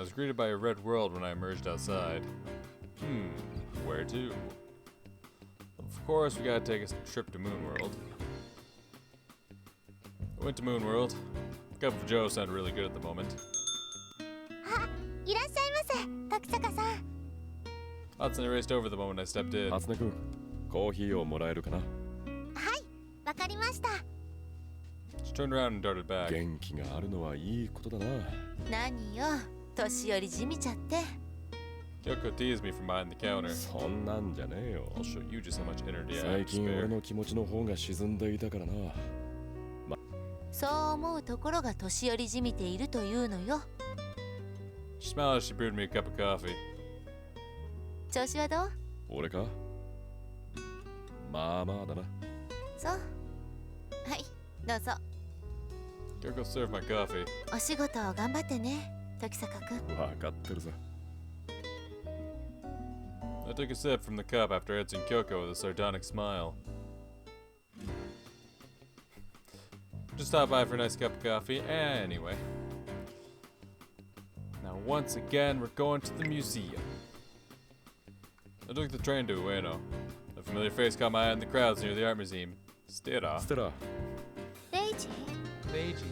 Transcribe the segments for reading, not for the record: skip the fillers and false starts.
was greeted by a red world when I emerged outside. Where to? Of course, we gotta take a trip to Moon World. I went to Moon World. Cup of Joe sounded really good at the moment. Hatsune raced over the moment I stepped in. 初音くん、コーヒーをもらえるかな。She turned around and darted back. 元気があるのはいいことだな。何よ、年寄りじみちゃって。Kyoko teased me from behind the counter. そんなんじゃねえよ。 I'll show you just how much energy I 最 have to 近俺 spare. の気持ちの方が沈んでいたからな。そう思うところが年寄りじみているというのよ。She smiled as she brewed me a cup of coffee. 調子はどう？俺か？まあまあだな。そう。はい、どうぞ。Kyoko served my coffee. お仕事を頑張ってね、時坂くん。わかってるさ。I took a sip from the cup after answering Kyoko with a sardonic smile. Just stopped by for a nice cup of coffee. Anyway. Now once again, we're going to the museum. I took the train to Ueno. A familiar face caught my eye in the crowds near the art museum. Stera. ステラ、レイジ？ Meiji.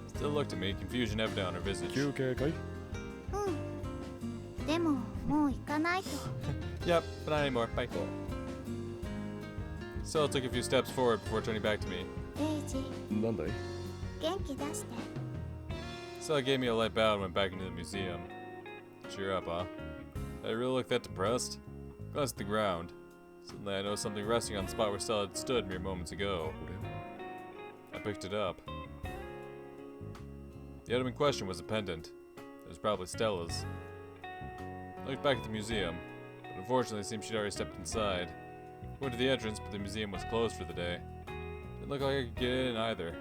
Still looked at me, confusion evident on her visage. 休憩かい？でももう行かないと。Yep, but not anymore. Bye. Stella took a few steps forward before turning back to me. レイジ、なんだい？元気出して。Stella gave me a light bow and went back into the museum. Cheer up, huh? Did I really look that depressed? Glanced at the ground. Suddenly I noticed something resting on the spot where Stella had stood mere moments ago. I picked it up. The item in question was a pendant. It was probably Stella's. I looked back at the museum, but unfortunately it seemed she'd already stepped inside. I went to the entrance, but the museum was closed for the day. Didn't look like I could get in either.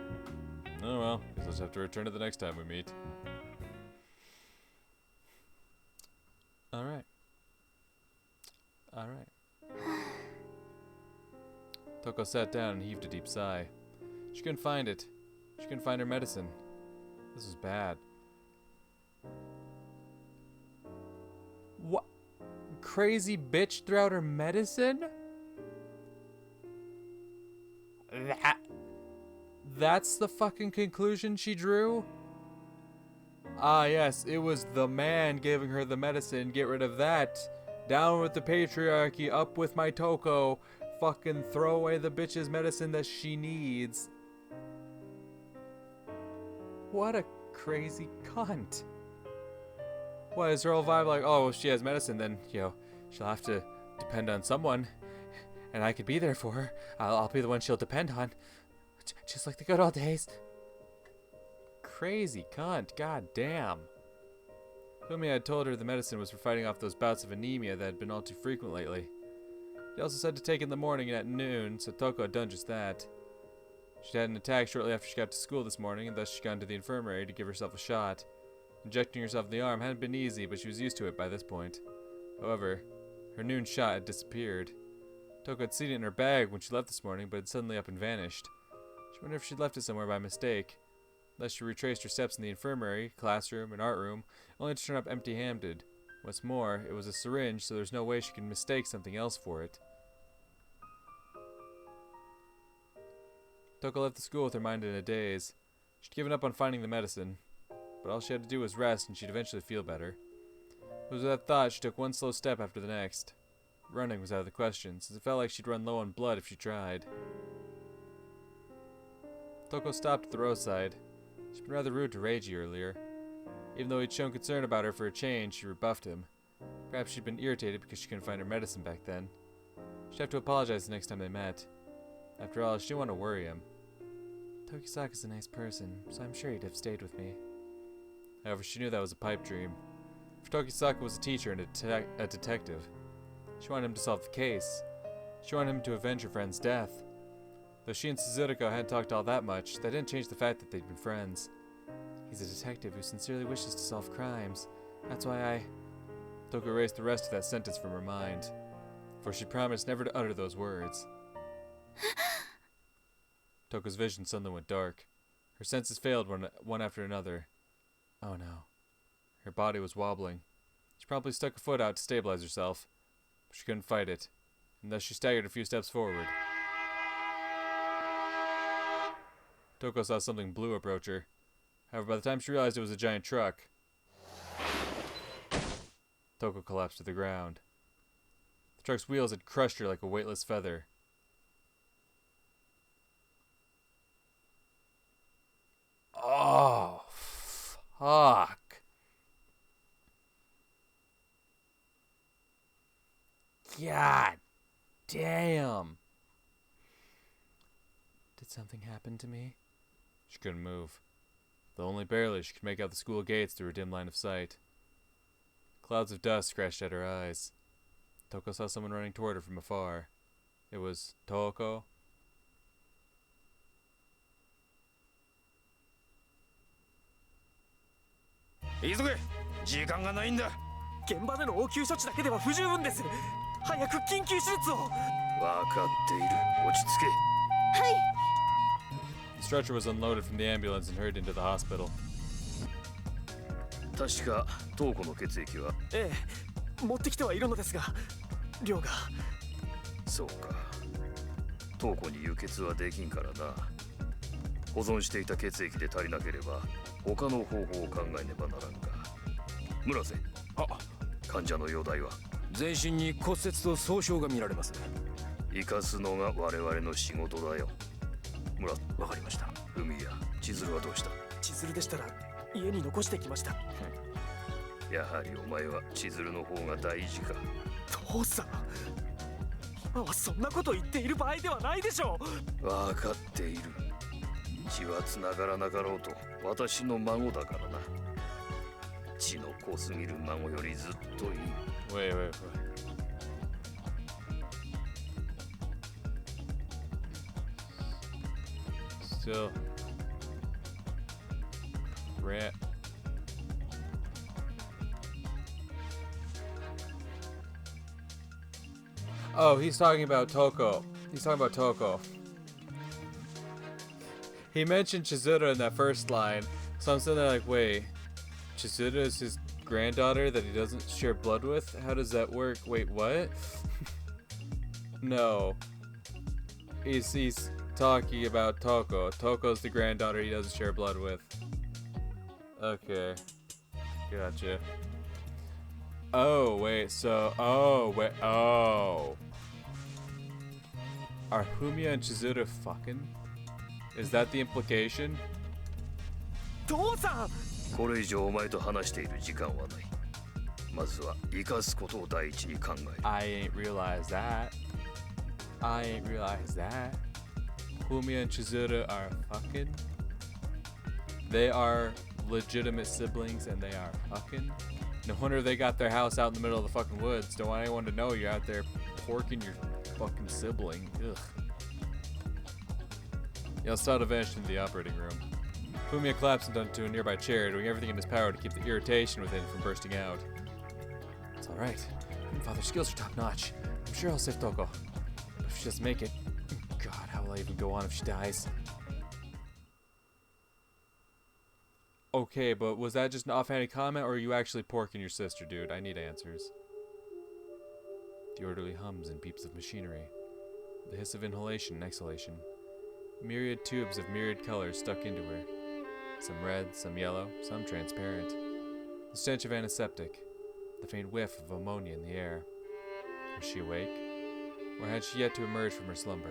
Oh well, guess I'll just have to return it the next time we meet. Alright. Alright. Toko sat down and heaved a deep sigh. She couldn't find it. She couldn't find her medicine. This was bad. What? Crazy bitch threw out her medicine? That's the fucking conclusion she drew? Ah yes, it was the man giving her the medicine. Get rid of that. Down with the patriarchy, up with my Toko. Fucking throw away the bitch's medicine that she needs. What a crazy cunt. What, is her whole vibe like, oh, if she has medicine, then, you know, she'll have to depend on someone. And I could be there for her. I'll be the one she'll depend on. Just like the good old days. Crazy cunt, god damn. Fumi had told her the medicine was for fighting off those bouts of anemia that had been all too frequent lately. He also said to take it in the morning and at noon, so Toko had done just that. She'd had an attack shortly after she got to school this morning, and thus she'd gone to the infirmary to give herself a shot. Injecting herself in the arm hadn't been easy, but she was used to it by this point. However, her noon shot had disappeared. Toko had seen it in her bag when she left this morning, but had suddenly up and vanished. She wondered if she'd left it somewhere by mistake. Thus she retraced her steps in the infirmary, classroom, and art room, only to turn up empty-handed. What's more, it was a syringe, so there's no way she could mistake something else for it. Toko left the school with her mind in a daze. She'd given up on finding the medicine, but all she had to do was rest and she'd eventually feel better. It was with that thought she took one slow step after the next. Running was out of the question, since it felt like she'd run low on blood if she tried. Toko stopped at the roadside. She'd been rather rude to Reiji earlier. Even though he'd shown concern about her for a change, she rebuffed him. Perhaps she'd been irritated because she couldn't find her medicine back then. She'd have to apologize the next time they met. After all, she didn't want to worry him. Tokisaka's a nice person, so I'm sure he'd have stayed with me. However, she knew that was a pipe dream. For Tokisaka was a teacher and a detective. She wanted him to solve the case. She wanted him to avenge her friend's death. Though she and Suzuka hadn't talked all that much, that didn't change the fact that they'd been friends. He's a detective who sincerely wishes to solve crimes. That's why I... Toko erased the rest of that sentence from her mind, for she promised never to utter those words. Toko's vision suddenly went dark. Her senses failed one after another. Oh no. Her body was wobbling. She promptly stuck a foot out to stabilize herself, but she couldn't fight it, and thus she staggered a few steps forward. Toko saw something blue approach her. However, by the time she realized it was a giant truck, Toko collapsed to the ground. The truck's wheels had crushed her like a weightless feather. Oh, fuck. God damn. Did something happen to me? She couldn't move. Though only barely, she could make out the school gates through her dim line of sight. Clouds of dust scratched at her eyes. Toko saw someone running toward her from afar. It was Toko. 急げ、時間がないんだ。現場での応急処置だけでは不十分です。早く緊急手術を。分かっている。落ち着け。はい。 The stretcher was unloaded from the ambulance and hurried into the hospital. 確か瞳子の血液は。ええ、持ってきてはいるのですが、量が。そうか。瞳子に輸血はできんからな。保存していた血液で足りなければ。 他の方法を考えねばならんが村瀬患者の容体は全身に骨折と創傷が見られます生かすのが我々の仕事だよ村わかりました海や千鶴はどうした千鶴でしたら家に残してきましたやはりお前は千鶴の方が大事か父さん今はそんなこと言っている場合ではないでしょう分かっている 血はつながらなかろうと私の孫だからな血の濃すぎる孫よりずっといい Wait. Still. Rat. Oh, he's talking about Toko. He mentioned Chizuru in that first line, so I'm sitting there like, wait, Chizuru is his granddaughter that he doesn't share blood with? How does that work? Wait, what? No. He's talking about Toko. Toko's the granddaughter he doesn't share blood with. Okay. Gotcha. Oh, wait, so... Oh. Are Fumiya and Chizuru fucking? Is that the implication? 父さんこれ以上お前と話している時間はないまずは生かすことを第一に考える I ain't realized that. Fumiya and Chizuru are fucking? They are legitimate siblings and they are fucking? No wonder they got their house out in the middle of the fucking woods. Don't want anyone to know you're out there porking your fucking sibling. Ugh. Yasuda vanished into the operating room. Fumiya collapsed into a nearby chair, doing everything in his power to keep the irritation within from bursting out. It's alright. Grandfather's skills are top-notch. I'm sure I'll save Toko. But if she doesn't make it... God, how will I even go on if she dies? Okay, but was that just an offhanded comment, or are you actually porking your sister, dude? I need answers. The orderly hums and beeps of machinery. The hiss of inhalation and exhalation. Myriad tubes of myriad colors stuck into her. Some red, some yellow, some transparent. The stench of antiseptic. The faint whiff of ammonia in the air. Was she awake? Or had she yet to emerge from her slumber?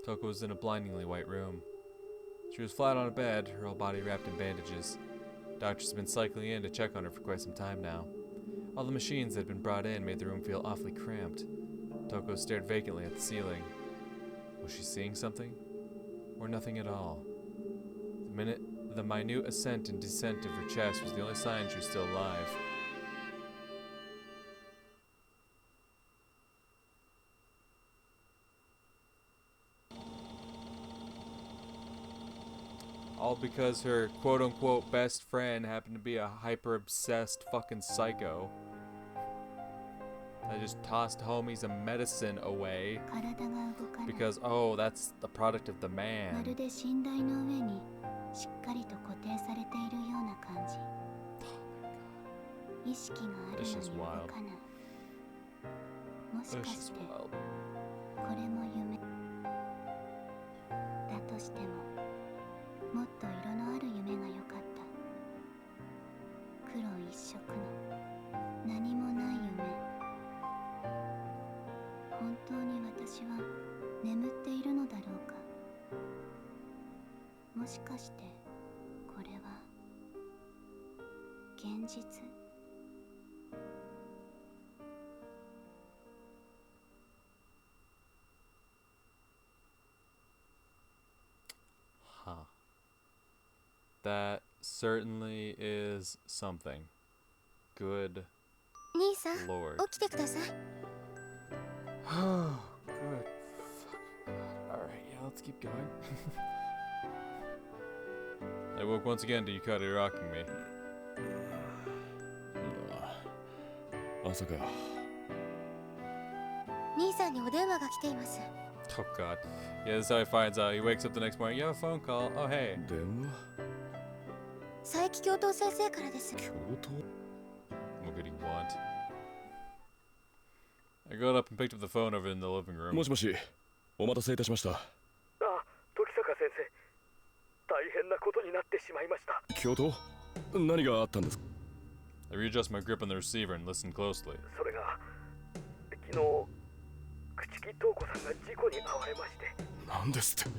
Toko was in a blindingly white room. She was flat on a bed, her whole body wrapped in bandages. Doctors had been cycling in to check on her for quite some time now. All the machines that had been brought in made the room feel awfully cramped. Toko stared vacantly at the ceiling. Was she seeing something? Or nothing at all? The minute ascent and descent of her chest was the only sign she was still alive. All because her quote-unquote best friend happened to be a hyper-obsessed fucking psycho. I just tossed homies of medicine away because, oh, that's the product of the man. しっかりと固定されているような感じ。意識があるのに動かない。もしかしてこれも夢だとしても、もっと色のある夢が良かった。黒一色の何もない夢。本当に私は眠っているのだろうか。もしかしてこれは現実？Huh. That certainly is something. Good 兄さん、 lord. 起きてください。Oh, good. Alright, yeah, let's keep going. I woke once again to Yukari rocking me. 朝か。兄さんにお電話が来ています。 Oh god. Yeah, this is how he finds out. He wakes up the next morning. You have a phone call. Oh, hey. 電話？佐伯教頭先生からです。教頭？ What could he want? I got up and picked up the phone over in the living room. もしもし、お待たせいたしました。あ、時坂先生、大変なことになってしまいました。教頭？何があったんですか？ I readjust my grip on the receiver and listen closely. それが、昨日、朽木東子さんが事故に遭われまして。なんですって？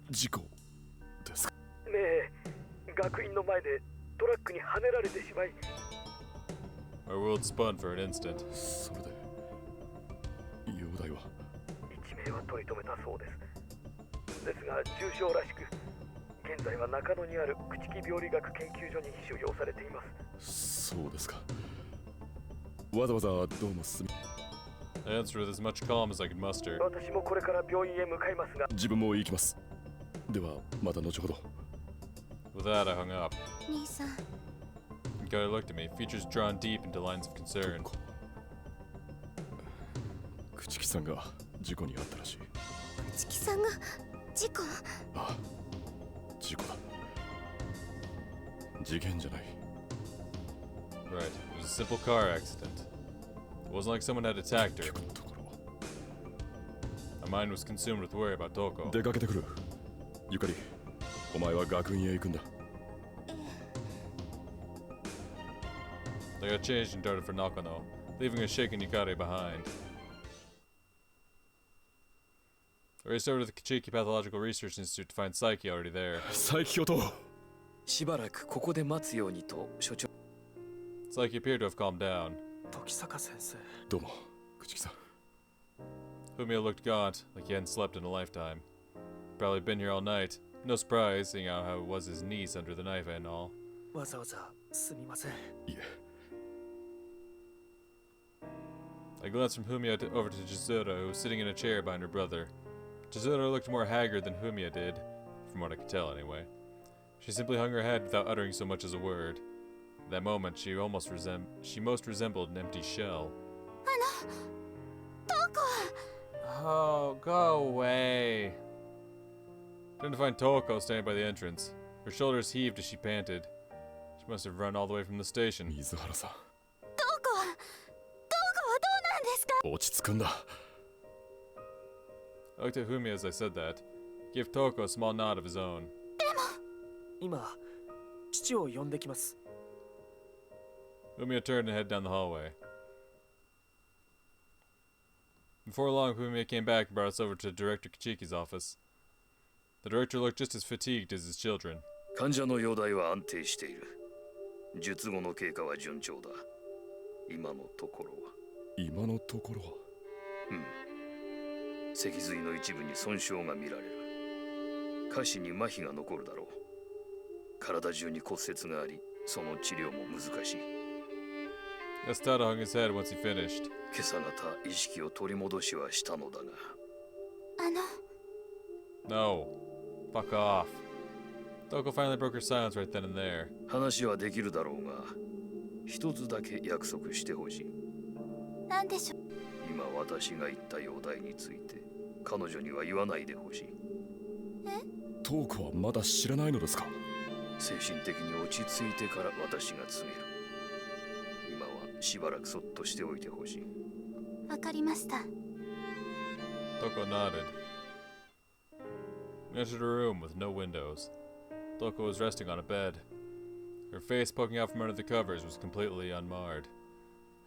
事故ですか？ねえ、学院の前でトラックにはねられてしまい。Our world spun for an instant. それで、容体は？一命は取り留めたそうです。ですが、重傷らしく、現在は中野にある朽木病理学研究所に収容されています。そうですか。わざわざどうもすみ。I answered with as much calm as I could muster. 私もこれから病院へ向かいますが。自分も行きます。では、また後ほど。With that, I hung up. 兄さん、 Yukari looked at me, features drawn deep into lines of concern. 朽木さんが事故に遭ったらしい。朽木さんが事故？ああ、事故だ。事件じゃない。Right, it was a simple car accident. It wasn't like someone had attacked her. 結局のところ。 My mind was consumed with worry about Toko. 出かけてくる。ゆかり、お前は学院へ行くんだ。I got changed and darted for Nakano, leaving a shaken Yukari behind. I raced over to the Kichiki Pathological Research Institute to find Saiki already there. 佐伯教頭。しばらくここで待つようにと所長。Saiki appeared to have calmed down. 時坂先生。どうも、朽木さん。 Fumio looked gaunt, like he hadn't slept in a lifetime. Probably been here all night. No surprise, seeing how it was his niece under the knife and all. わざわざすみません。いえ。I glanced from Humia over to Jizura, who was sitting in a chair behind her brother. Jizura looked more haggard than Humia did, from what I could tell anyway. She simply hung her head without uttering so much as a word. At that moment, she most resembled an empty shell. Oh, go away. Trying to find Toko standing by the entrance. Her shoulders heaved as she panted. She must have run all the way from the station. 水原さん。どこはどうなんですか？落ち着くんだ。 I looked at Humia as I said that. He gave Toko a small nod of his own. 今、父を呼んできます。 Humia turned and headed down the hallway. Before long, Humia came back and brought us over to Director Kichiki's office. The director looked just as fatigued as his children. 患者の容体は安定している。術後の経過は順調だ。今のところは。今のところは。脊髄の一部に損傷が見られる。下肢に麻痺が残るだろう。体中に骨折があり、その治療も難しい。Yasutada hung his head once he finished. 今朝方意識を取り戻しはしたのだが。No. Fuck off. Toko finally broke her silence right then and there. 話はできるだろうが、一つだけ約束してほしい。なんでしょう？今私が言った容体について、彼女には言わないでほしい。当トーコはまだ知らないのですか？精神的に落ち着いてから私が告げる。今はしばらくそっとしておいてほしい。わかりました。 Toko nodded. We entered a room with no windows. Toko was resting on a bed. Her face poking out from under the covers was completely unmarred.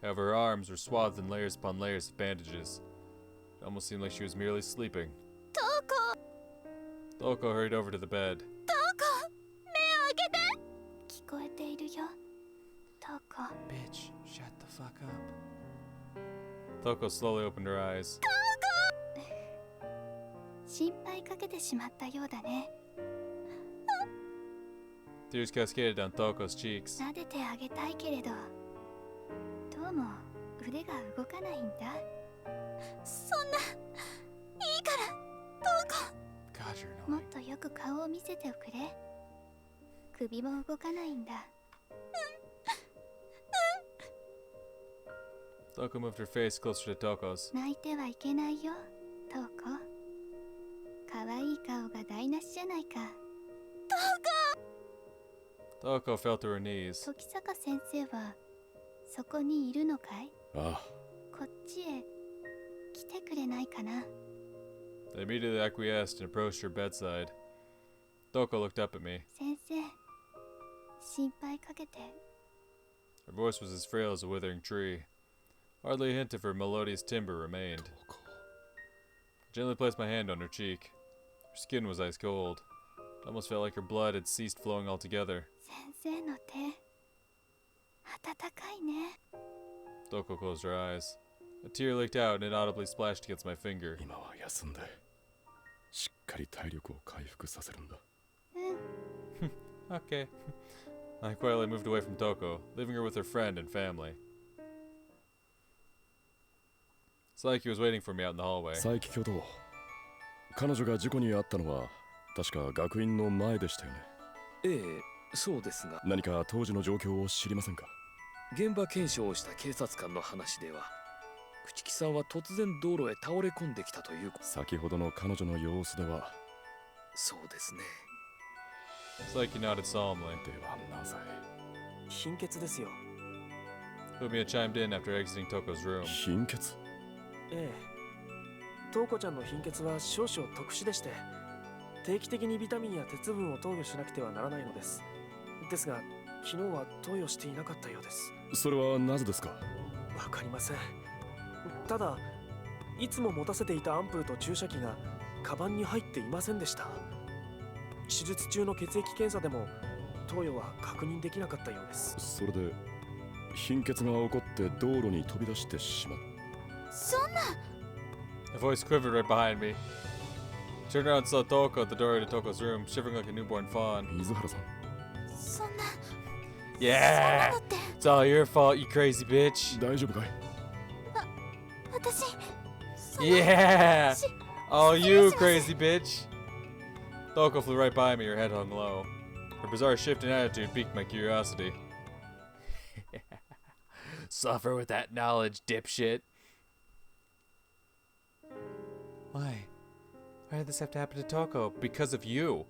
However, her arms were swathed in layers upon layers of bandages. It almost seemed like she was merely sleeping. トコ Toko hurried over to the bed. トコ目を開けて。聞こえているよトコ。 Bitch, shut the fuck up. Toko slowly opened her eyes. 心配かけてしまったようだね。 Tears cascaded down Toko's cheeks. 撫でてあげたいけれどどうも腕が動かないんだ。そんないいからトコ。 God, you're もっ annoying. とよく顔を見せておくれ。首も動かないんだ。 Toko moved her face closer to Toko's. 泣いてはいけないよトコ。可愛い顔が台無しじゃないか。 Toko fell to her knees. 時坂先生はそこにいるのかい？あこっちへ来てくれないかな。 They immediately acquiesced and approached her bedside. Toko looked up at me. 先生心配かけて。 Her voice was as frail as a withering tree. Hardly a hint of her melodious timbre remained. トーコ I gently placed my hand on her cheek. Her skin was ice cold. It almost felt like her blood had ceased flowing altogether. 先生の手温かいね。 Toko closed her eyes. A tear leaked out and inaudibly splashed against my finger. 今は休んでしっかり体力を回復させるんだ。うん。 Okay. I quietly moved away from Toko, leaving her with her friend and family. Saiki was waiting for me out in the hallway. 佐伯教頭、彼女が事故に遭ったのは確か学院の前でしたよね。ええ、そうですが、何か当時の状況を知りませんか？現場検証をした警察官の話では、朽木さんは突然道路へ倒れ込んできたという。先ほどの彼女の様子では。そうですね。Saiki nodded solemnly. ではなぜ？貧血ですよ。 Fumiya chimed in after exiting Toko's room. 貧血？ええ。トウコちゃんの貧血は少々特殊でして、定期的にビタミンや鉄分を投与しなくてはならないのです。ですが、昨日は投与していなかったようです。それはなぜですか？わかりません。ただ、いつも持たせていたアンプルと注射器がカバンに入っていませんでした。手術中の血液検査でも投与は確認できなかったようです。それで貧血が起こって道路に飛び出してしまった。そんな。 A voice quivered right behind me. I turned around and saw Toko at the doorway to Toko's room, shivering like a newborn fawn. 水原さん、そんな。 Yeah! そんなのって It's all your fault, you crazy bitch! 大丈夫かい？私。その Yeah! し Oh, you crazy bitch! Toko flew right by me, her head hung low. Her bizarre shift in attitude piqued my curiosity. Suffer with that knowledge, dipshit. Why? Why did this have to happen to Toko? Because of you.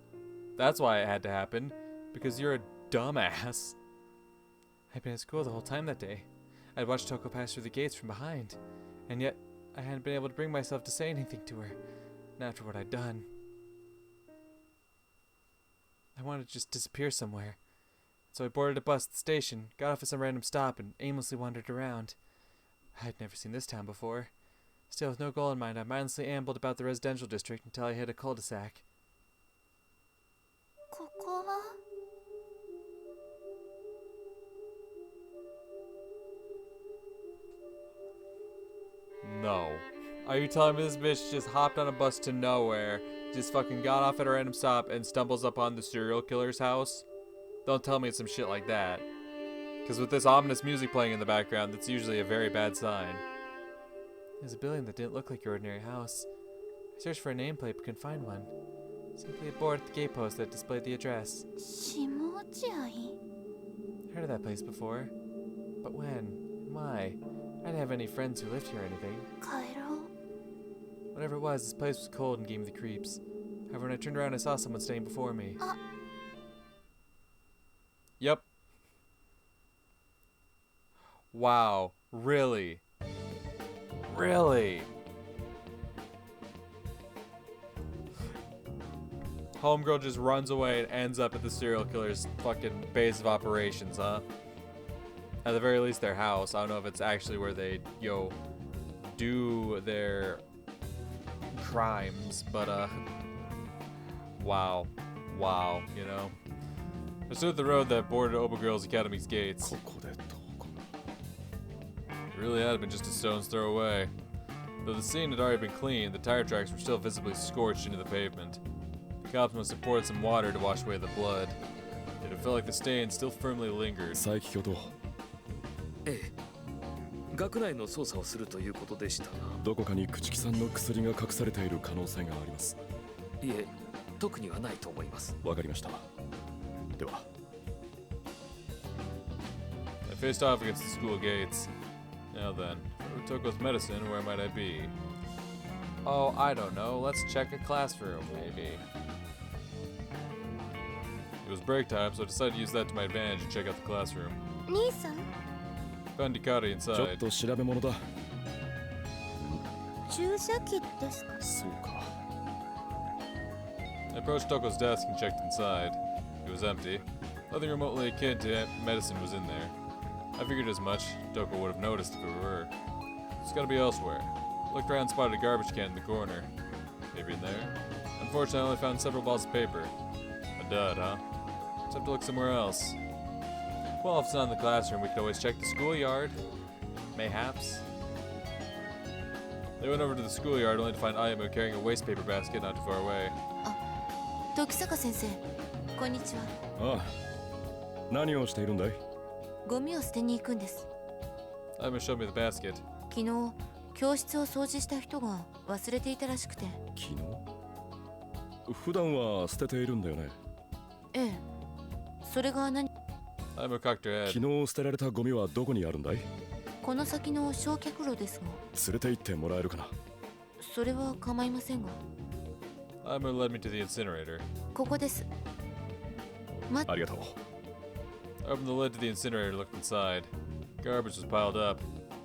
That's why it had to happen. Because you're a dumbass. I'd been at school the whole time that day. I'd watched Toko pass through the gates from behind. And yet, I hadn't been able to bring myself to say anything to her. Not after what I'd done. I wanted to just disappear somewhere. So I boarded a bus at the station, got off at some random stop, and aimlessly wandered around. I'd never seen this town before. Still, with no goal in mind, I mindlessly ambled about the residential district until I hit a cul-de-sac. ここは。 No. Are you telling me this bitch just hopped on a bus to nowhere, just fucking got off at a random stop, and stumbles upon the serial killer's house? Don't tell me it's some shit like that. Because with this ominous music playing in the background, that's usually a very bad sign. There's a building that didn't look like your ordinary house. I searched for a nameplate but couldn't find one. Simply a board at the gatepost that displayed the address. 下落合。 Heard of that place before. But when? And why? I didn't have any friends who lived here or anything. 帰ろう。 Whatever it was, this place was cold and gave me the creeps. However, when I turned around, I saw someone standing before me. Ah. Yep. Wow. Really? Really? Homegirl just runs away and ends up at the serial killer's fucking base of operations, huh? At the very least, their house. I don't know if it's actually where they, do their crimes, but, wow. Wow, you know? I stood at the road that bordered Oba Girls Academy's gates. ここでどこ It really had been just a stone's throw away. Though the scene had already been cleaned, the tire tracks were still visibly scorched into the pavement. The cops must have poured some water to wash away the blood. Yet it felt like the stain still firmly lingered. 佐伯教頭ええ、学内の捜査をするということでしたな。どこかに朽木さんの薬が隠されている可能性があります。いえ、特にはないと思います。わかりました。では。I faced off against the school gates. Now then, if I took with medicine, where might I be? Oh, I don't know. Let's check a classroom, maybe. It was break time, so I decided to use that to my advantage and check out the classroom. 兄さん Found Hikari ちょっ inside. と調べ物だ。注射器ですか？そうか。I approached Toko's desk and checked inside. It was empty. Nothing remotely akin to medicine was in there. I figured as much. Toko would have noticed if it were. It's gotta be elsewhere. Looked around and spotted a garbage can in the corner. Maybe in there? Unfortunately, I only found several balls of paper. A dud, huh? Let's have to look somewhere else. Well, if it's not in the classroom, we could always check the schoolyard. Mayhaps. They went over to the schoolyard only to find Ayamo carrying a waste paper basket not too far away. 時坂先生、こんにちは。ああ。何をしているんだい？ゴミを捨てに行くんです。Ayamo showed me the basket. 昨日、教室を掃除した人が忘れていたらしくて。昨日？普段は捨てているんだよね。ええ。それが何？ Ayamo cocked her 昨 head. 日捨てられたゴミはどこにあるんだい？この先の焼却炉ですが。連れて行ってもらえるかな？それは構いませんが。Ayamo led me to the incinerator. ここです。ありがとう。 I opened the lid to the incinerator and looked inside. Garbage was piled up.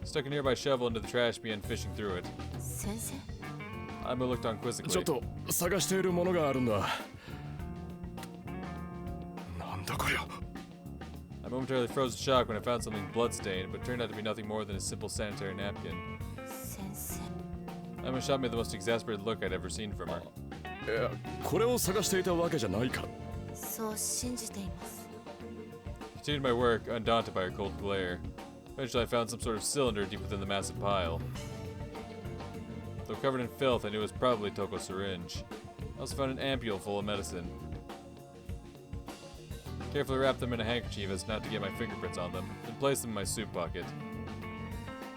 Stuck a nearby shovel into the trash and began fishing through it. 先生。Ayamo looked on ちょ quizzically. っと探しているものがあるんだ。なんだこりゃ。I momentarily froze in shock when I found something bloodstained, but it turned out to be nothing more than a simple sanitary napkin. 先生。 Ayamo shot me the most exasperated look I'd ever seen from her. いや、これを探していたわけじゃないから。そう信じています。 Continued my work, undaunted by her cold glare. Eventually, I found some sort of cylinder deep within the massive pile. Though covered in filth, I knew it was probably Toko's syringe. I also found an ampule full of medicine. Carefully wrapped them in a handkerchief as not to get my fingerprints on them, and placed them in my suit pocket.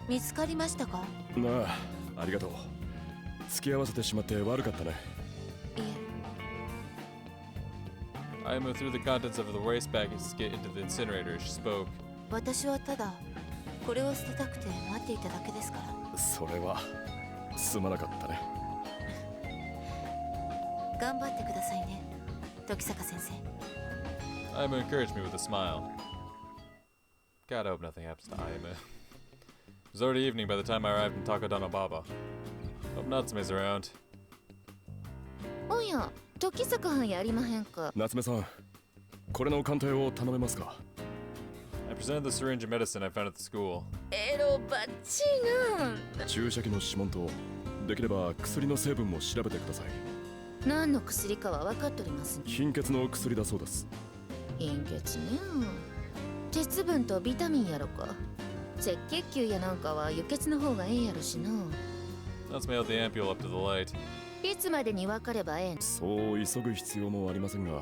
見つかりましたか？まあ、ありがとう。付き合わせてしまって悪かったね。いえ。 I moved through the contents of the waste basket into the incinerator as she spoke. 私はただこれを捨てたくて待っていただけですから。それはすまなかったね。頑張ってくださいね、時坂先生。Ayamo encouraged me with a smile. God, I hope nothing happens to Ayamo. It was already evening by the time I arrived in Takadanobaba. Hope Natsume's around. おや、時坂はんやりまへんか？夏目さん、これの鑑定を頼めますか？ I presented the syringe of medicine I found at the school. エロバッチーな。注射器の指紋と、できれば薬の成分も調べてください。何の薬かは分かっております。貧血の薬だそうです。貧血ね。鉄分とビタミンやろか。赤血球やなんかは輸血の方がええやろしな。Natsume held the ampule up to the light. いつまでに分かればええん？そう急ぐ必要もありませんが。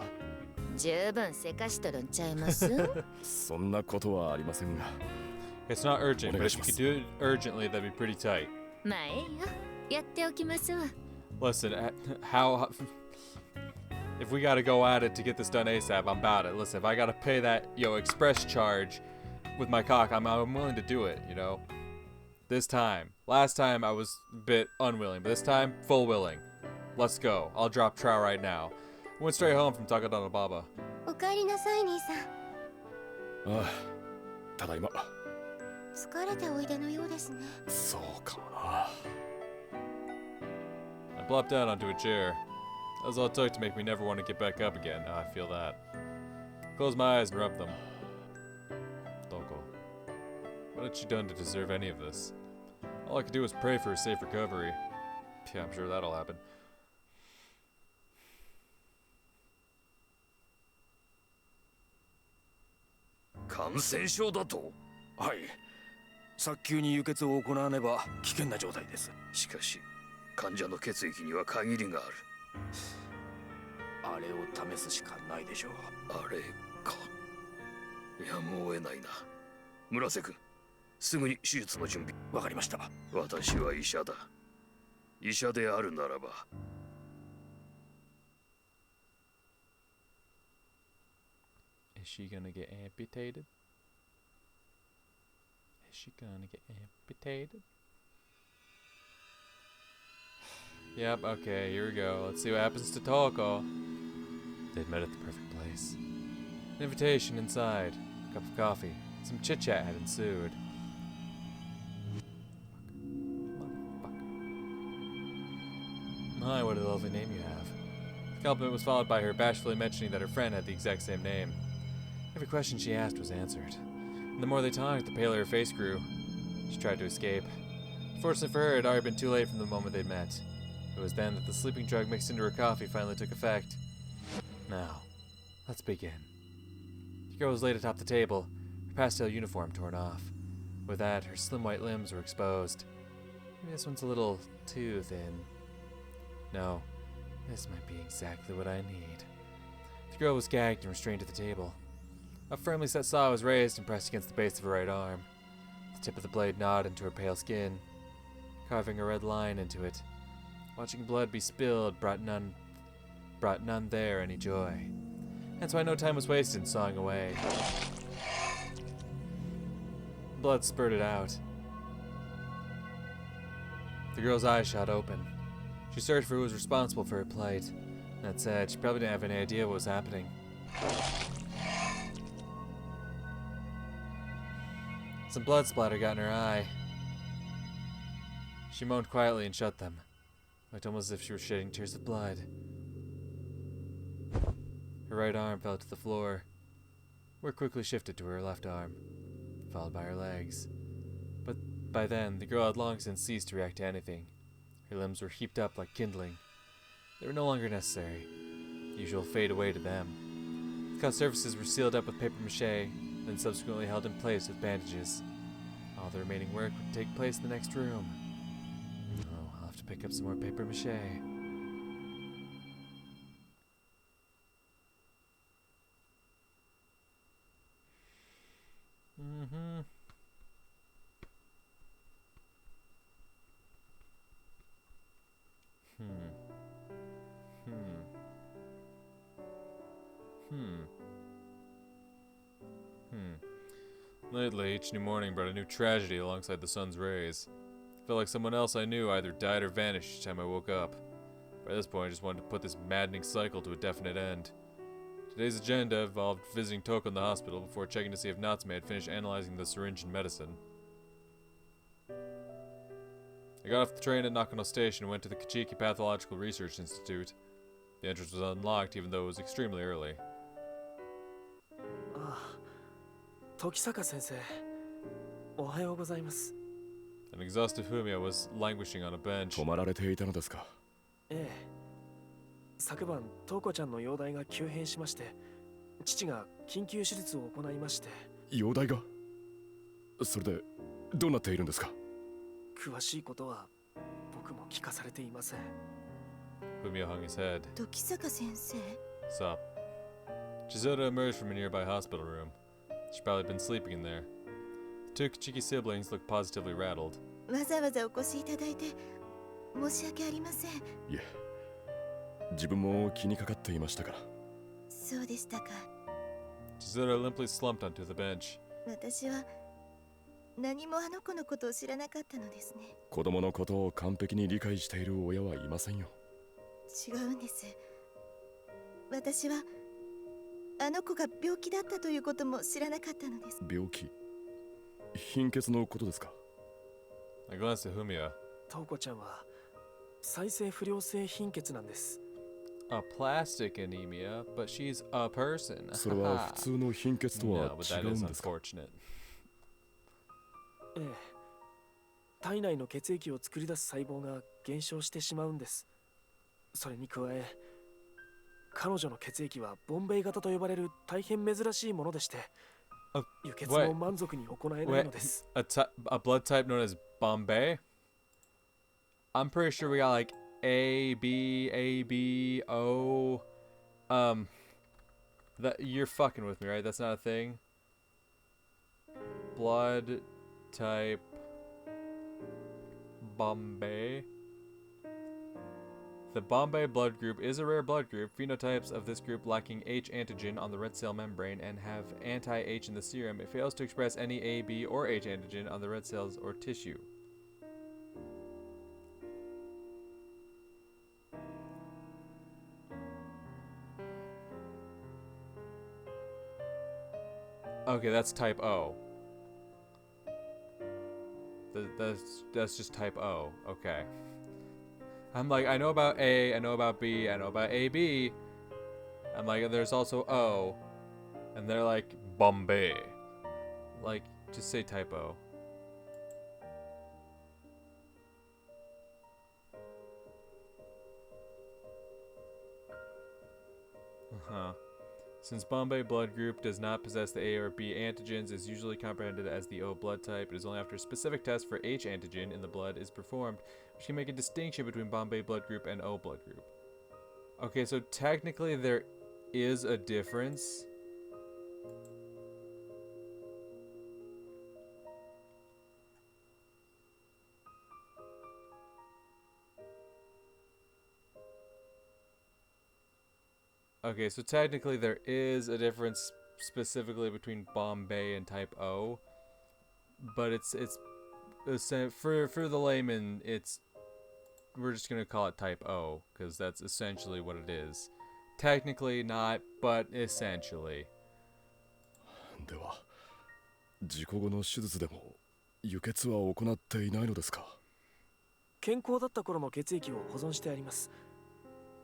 十分せかしとるんちゃいます？そんなことはありませんが。It's not urgent, but if you could do it urgently, that'd be pretty tight. まあええよ。やっておきますわ。Listen, how... If we gotta go at it to get this done ASAP, I'm about it. Listen, if I gotta pay that, express charge with my cock, I'm willing to do it, you know? This time. Last time I was a bit unwilling, but this time, full willing. Let's go. I'll drop trow right now. I went straight home from Takadana Baba. おかえりなさい兄さん。ああ、ただいま。疲れておいでのようですね。そうかもな。I plopped down onto a chair. That was all it took to make me never want to get back up again. Oh, I feel that. Close my eyes and rub them. Toko. What had she done to deserve any of this? All I could do was pray for a safe recovery. Yeah, I'm sure that'll happen. 感染症だと。はい。早急に輸血を行わねば危険な状態です。しかし患者の血液には限りがある。あれを試すしかないでしょう。あれか。やむを得ないな。村瀬君、すぐに手術の準備。わかりました。私は医者だ。医者であるならば。Is she gonna get amputated? Is she gonna get amputated? Yep, okay, here we go. Let's see what happens to Toko. They'd met at the perfect place. An invitation inside, a cup of coffee, some chit-chat had ensued. My, what a lovely name you have. The compliment was followed by her bashfully mentioning that her friend had the exact same name. Every question she asked was answered. And the more they talked, the paler her face grew. She tried to escape. Fortunately for her, it had already been too late from the moment they'd met. It was then that the sleeping drug mixed into her coffee finally took effect. Now, let's begin. The girl was laid atop the table, her pastel uniform torn off. With that, her slim white limbs were exposed. Maybe this one's a little too thin. No, this might be exactly what I need. The girl was gagged and restrained to the table. A firmly set saw was raised and pressed against the base of her right arm. The tip of the blade gnawed into her pale skin, carving a red line into it. Watching blood be spilled brought none there any joy. Hence why no time was wasted in sawing away. Blood spurted out. The girl's eyes shot open. She searched for who was responsible for her plight. That said, she probably didn't have any idea what was happening. Some blood splatter got in her eye. She moaned quietly and shut them. Looked almost as if she were shedding tears of blood. Her right arm fell to the floor. Work quickly shifted to her left arm, followed by her legs. But by then, the girl had long since ceased to react to anything. Her limbs were heaped up like kindling. They were no longer necessary. The usual fade away to them. The cut surfaces were sealed up with paper mache, then subsequently held in place with bandages. All the remaining work would take place in the next room. Oh, I'll have to pick up some more paper mache. Lately, each new morning brought a new tragedy alongside the sun's rays. I felt like someone else I knew either died or vanished each time I woke up. By this point, I just wanted to put this maddening cycle to a definite end. Today's agenda involved visiting Toko in the hospital before checking to see if Natsume had finished analyzing the syringe and medicine. I got off the train at Nakano Station and went to the Kichiki Pathological Research Institute. The entrance was unlocked even though it was extremely early. 時坂先生、おはようございます。 An exhausted Fumiya was languishing on a bench. 泊まられていたのですか。ええ。昨晩、トウコちゃんの容体が急変しまして、父が緊急手術を行いまして。容体がそれでどうなっているんですか。詳しいことは僕も聞かされていません。Fumiya hung his head. 時坂先生。 Sup? Chizoda emerged from a nearby hospital room. She'd probably been sleeping in there. The two Kichiki siblings looked positively rattled. わざわざお越しいただいて申し訳ありません。いえ、自分も気にかかっていましたから。そうでしたか。Chizoda limply slumped onto the bench. 私は何もあの子のことを知らなかったのですね。子供のことを完璧に理解している親はいませんよ。違うんです。私はあの子が病気だったということも知らなかったのです。病気、貧血のことですか？ I glanced at Humia. トウコちゃんは再生不良性貧血なんです。A plastic anemia, but she's a person. それは普通の貧血とは No, but 違 that う is んですか？ unfortunate. ええ、体内の血液を作り出す細胞が減少してしまうんです。それに加え、彼女の血液はボンベイ型と呼ばれる大変珍しいものでして、輸血も満足に行えないのです。A blood type known as Bombay? I'm pretty sure we got like A, B, A, B, O. That you're fucking with me, right? That's not a thing. Blood type Bombay. The Bombay blood group is a rare blood group. Phenotypes of this group lacking H antigen on the red cell membrane and have anti-H in the serum. It fails to express any A, B, or H antigen on the red cells or tissue. Okay, that's type O. That's just type O. Okay. I'm like, I know about A, I know about B, I know about AB. I'm like, there's also O. And they're like, Bombay. Like, just say type O. Uh-huh. Since Bombay blood group does not possess the A or B antigens, is usually comprehended as the O blood type. It is only after a specific test for H antigen in the blood is performed, which can make a distinction between Bombay blood group and O blood group. Okay, so technically there is a difference. Okay, so technically there is a difference specifically between Bombay and type O, but it's for the layman, we're just gonna call it type O because that's essentially what it is. Technically not, but essentially. では、事故後の手術でも輸血は行っていないのですか？健康だった頃の血液を保存してあります。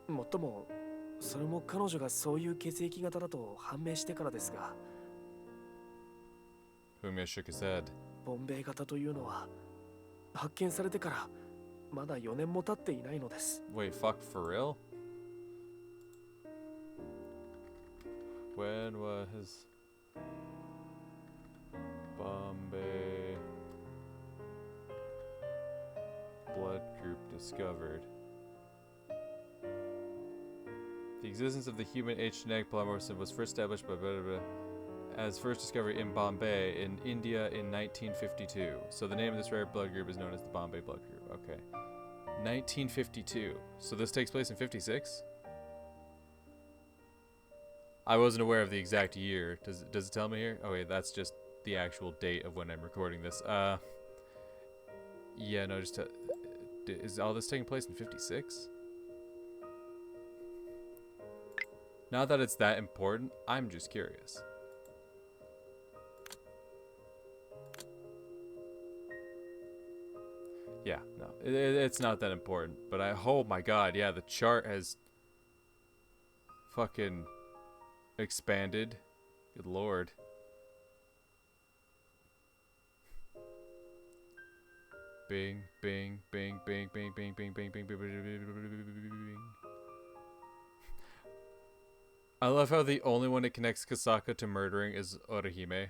もっともそれも彼女がそういう血液型だと判明してからですが。Fumio shook his head. ボンベイ型というのは発見されてからまだ4年も経っていないのです。Wait, fuck, for real? When was Bombay blood group discovered? The existence of the human H genetic polymorphism was first established by as first discovery in Bombay in India in 1952. So the name of this rare blood group is known as the Bombay blood group. Okay. 1952. So this takes place in 56? I wasn't aware of the exact year. Does it tell me here? Oh wait, that's just the actual date of when I'm recording this. Yeah, no, just is all this taking place in 56? Not that it's that important, I'm just curious. Yeah, no, it's not that important, but oh my god, yeah, the chart has fucking expanded. Good lord. Bing, bing, bing, bing, bing, bing, bing, bing, bing, bing, bing, bing. I love how the only one that connects Kasaka to murdering is Orihime.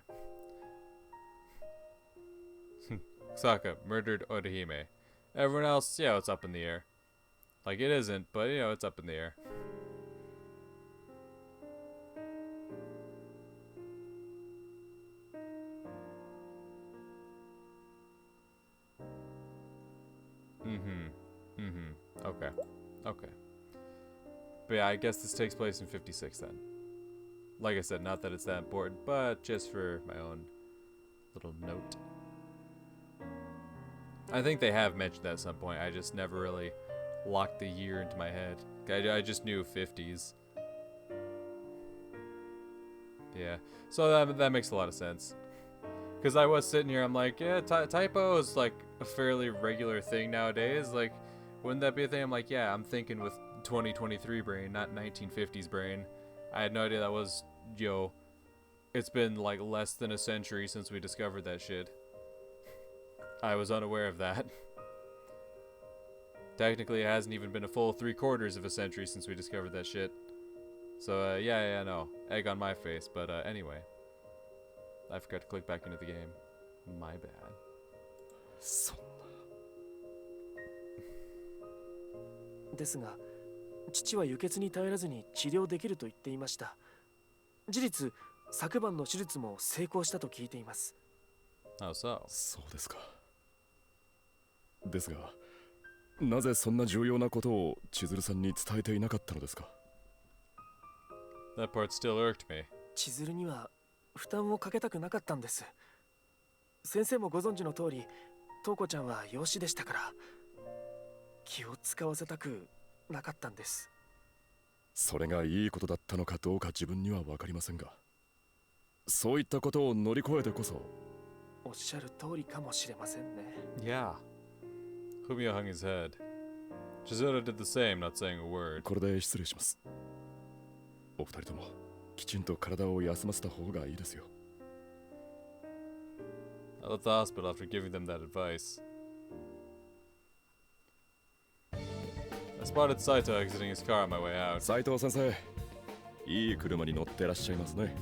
Kasaka murdered Orihime. Everyone else, yeah, it's up in the air. Like, it isn't, but, you know, it's up in the air. Okay. Okay. But yeah, I guess this takes place in 56 then. Like I said, not that it's that important, but just for my own little note. I think they have mentioned that at some point. I just never really locked the year into my head. I just knew 50s. Yeah, so that makes a lot of sense. Because I was sitting here, I'm like, yeah, typo is like a fairly regular thing nowadays. Like, wouldn't that be a thing? I'm like, yeah, I'm thinking with 2023 brain, not 1950s brain. I had no idea that was, it's been like less than a century since we discovered that shit. I was unaware of that. Technically, it hasn't even been a full 3/4 of a century since we discovered that shit. So, yeah, no. Egg on my face, but anyway. I forgot to click back into the game. My bad. そんな。ですが、父は輸血に頼らずに治療できると言っていました。事実、昨晩の手術も成功したと聞いています。Oh, so. そうですか。ですが、なぜそんな重要なことを千鶴さんに伝えていなかったのですか？ That part still irked me. 千鶴には負担をかけたくなかったんです。先生もご存知の通り、トウコちゃんは養子でしたから、気を使わせたくなかったんです。それがいいことだったのかどうか自分には分かりませんが、そういったことを乗り越えてこそ。おっしゃる通りかもしれませんね。Yeah. Fumio hung his head. Chizuru did the same, not saying a word. これで失礼します。お二人ともきちんと体を休ませた方がいいですよ。I left the hospital after giving them that advice. I spotted Saito exiting his car on my way out. 斉藤先生、いい車に乗ってらっしゃいますね。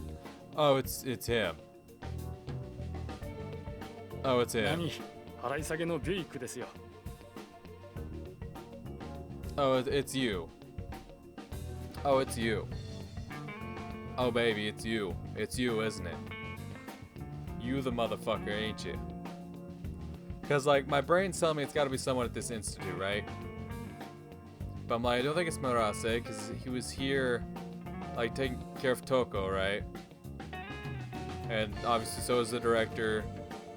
Oh, it's him. Oh, it's him. 何？払い下げのビュイックですよ。Oh, it's you. Oh, it's you. Oh, baby, it's you. It's you, isn't it? You the motherfucker, ain't you? Because, like, my brain's telling me it's got to be someone at this institute, right? But I'm like, I don't think it's Murase, because he was here, like, taking care of Toko, right? And obviously so is the director.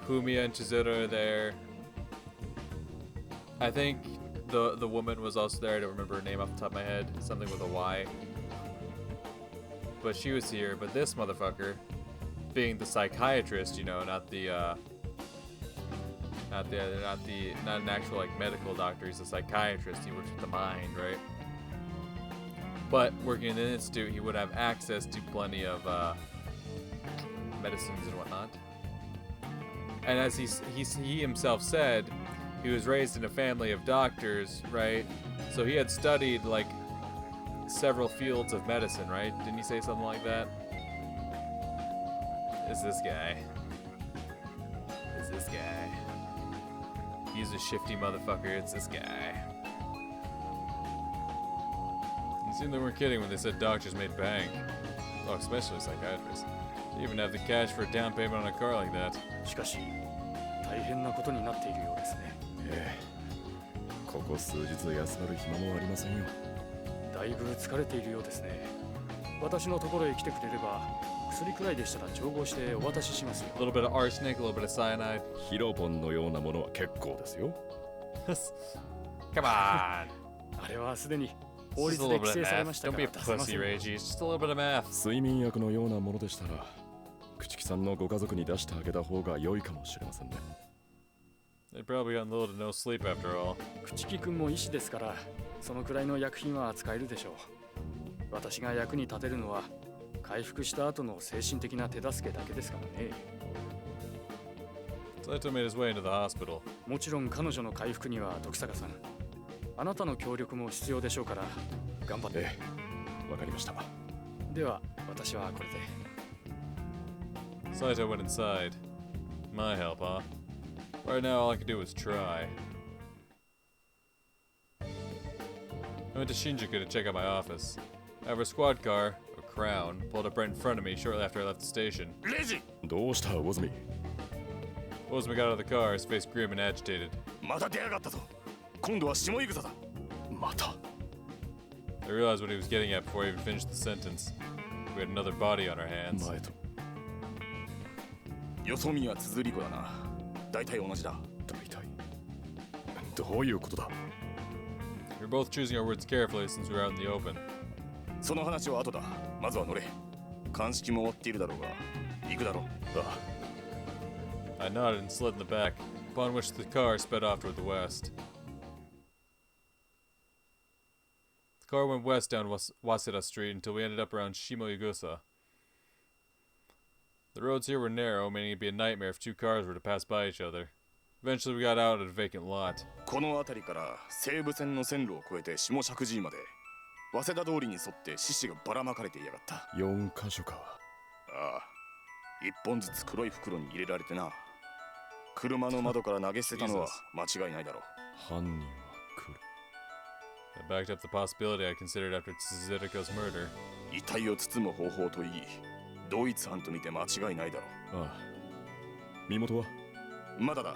Fumiya and Chizuru are there. I think the woman was also there. I don't remember her name off the top of my head. Something with a Y. But she was here. But this motherfucker, being the psychiatrist, you know, not an actual like medical doctor. He's a psychiatrist. He works with the mind, right? But working in an institute, he would have access to plenty of medicines and whatnot. And as he himself said, he was raised in a family of doctors, right? So he had studied like several fields of medicine, right? Didn't he say something like that? Is this guy? Is this guy? He's a shifty motherfucker. It's this guy. It seemed they weren't kidding when they said doctors made bank. Oh, especially psychiatrists. To even have the cash for a down payment on a car like that. しかし、大変なことになっているようですね。ええ、ここ数日休まる暇もありませんよ。だいぶ疲れているようですね。私のところへ来てくれれば、薬くらいでしたら調合してお渡ししますよ。A little bit of arsenic, a little bit of cyanide. ヒロポンのようなものは結構ですよ。Come on. あれはすでに法 Just 律 a で little 規 bit of 制され math. ました Don't か be ら a 出せませ pussy, ん。 Reiji. It's just a little bit of math. 睡眠薬のようなものでしたら、朽木さんのご家族に出してあげた方が良いかもしれませんね。They probably got little to no sleep after all. 朽木君も医師ですから、そのくらいの薬品は扱えるでしょう。私が役に立てるのは、回復した後の精神的な手助けだけですからね。Saito made his way into the hospital. もちろん彼女の回復には徳坂さん、あなたの協力も必要でしょうから、頑張って。ええ、わかりました。では、私はこれで。Saito went inside. My help, huh? Right now, all I can do is try. I went to Shinjuku to check out my office. However, a squad car, a Crown, pulled up right in front of me shortly after I left the station. レジどうした、ウォズミ。Ozumi got out of the car, his face grim and agitated. また出やがったぞ。今度は下戦だ。また。I realized what he was getting at before I even finished the sentence. We had another body on our hands. 前とよそ見や綴り子だな。大体同じだ。大体。どういうことだ。 It both choosing our words carefully since we're out in the open. その話は後だ。まずは乗れ。鑑識も終わっているだろうが、行くだろう。ああ。 I nodded and slid in the back, upon which the car sped off toward the west. The car went west down Waseda Street until we ended up around Shimoyugusa. The roads here were narrow, meaning it'd be a nightmare if two cars were to pass by each other. Eventually we got out at a vacant lot. この辺りから西武線の線路を越えて下石神井まで、早稲田通りに沿って獅子がばらまかれていやがった。4箇所か。ああ。1本ずつ黒い袋に入れられてな。車の窓から投げ捨てたのは間違いないだろう。犯人は来る。I backed up the possibility I considered after Tsuzuka's murder. 遺体を包む方法といい、同一犯と見て間違いないだろう。ああ。身元は？まだだ。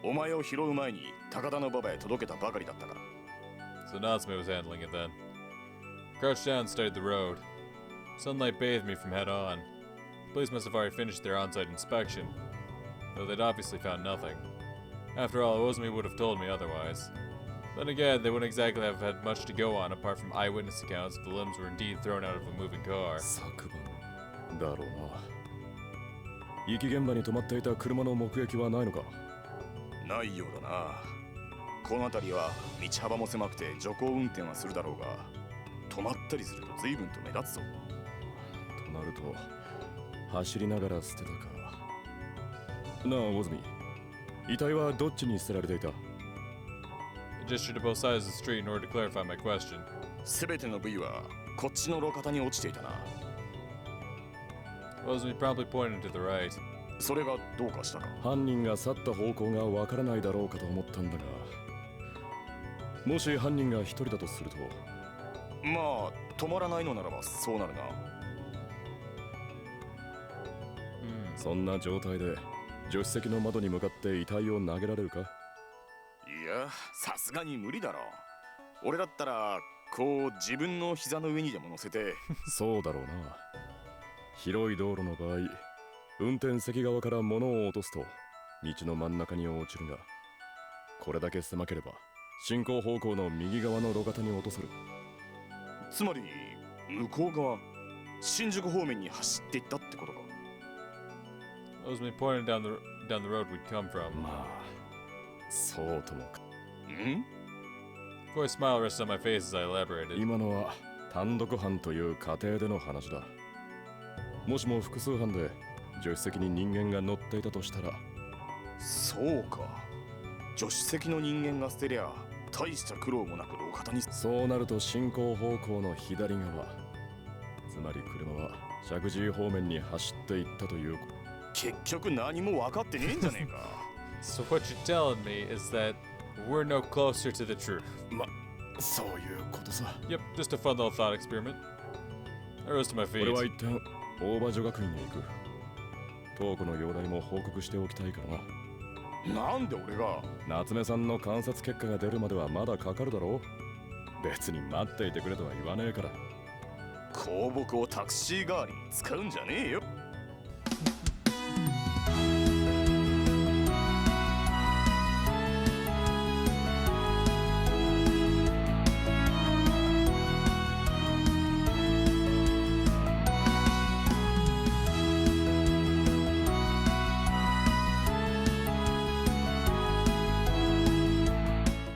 お前を拾う前に高田の馬場へ届けたばかりだったから。So Natsume was handling it then. Crouched down and studied the road. Sunlight bathed me from head on. The police must have already finished their on-site inspection, though they'd obviously found nothing. After all, Ozumi would have told me otherwise. Then again, they wouldn't exactly have had much to go on apart from eyewitness accounts if the limbs were indeed thrown out of a moving car. 昨晩だろうな。遺棄現場に止まっていた車の目撃はないのか？ないようだな。この辺りは道幅も狭くて徐行運転はするだろうが、止まったりすると随分と目立つぞ。となると走りながら捨てたか。なあ、大住。遺体はどっちに捨てられていた？ I gestured to both sides of the street in order to clarify my question. すべての部位はこっちの路肩に落ちていたな。Ozumi promptly pointed to the right. それがどうかしたか？犯人が去った方向がわからないだろうかと思ったんだが、もし犯人が一人だとすると、まあ止まらないのならばそうなるな。そんな状態で助手席の窓に向かって遺体を投げられるか？いや、さすがに無理だろう。俺だったらこう自分の膝の上にでも乗せて。そうだろうな。広い道路の場合、運転席側から物を落とすと道の真ん中に落ちるが、これだけ狭ければ進行方向の右側の路肩に落とせる。つまり向こう側、新宿方面に走っていったってことか。Ozumi pointed down the road we'd come from. まあ、そうともか。ん？ Of course, a smile rested on my face as I elaborated. 今のは単独犯という過程での話だ。もしも複数犯で助手席に人間が乗っていたとしたら。そうか。助手席の人間が捨てりゃ大した苦労もなく路肩に。そうなると進行方向の左側、つまり車は石神井方面に走っていったという。結局何も分かってねえんじゃねえか。So what you're telling me is that we're no closer to the truth. ま、そういうことさ。Yep, just a fun little thought experiment. I rose to my feet. 俺は一旦大場女学院へ行く。東子の容体も報告しておきたいからな。なんで俺が？夏目さんの観察結果が出るまではまだかかるだろう。別に待っていてくれとは言わねえから。香木をタクシー代わりに使うんじゃねえよ。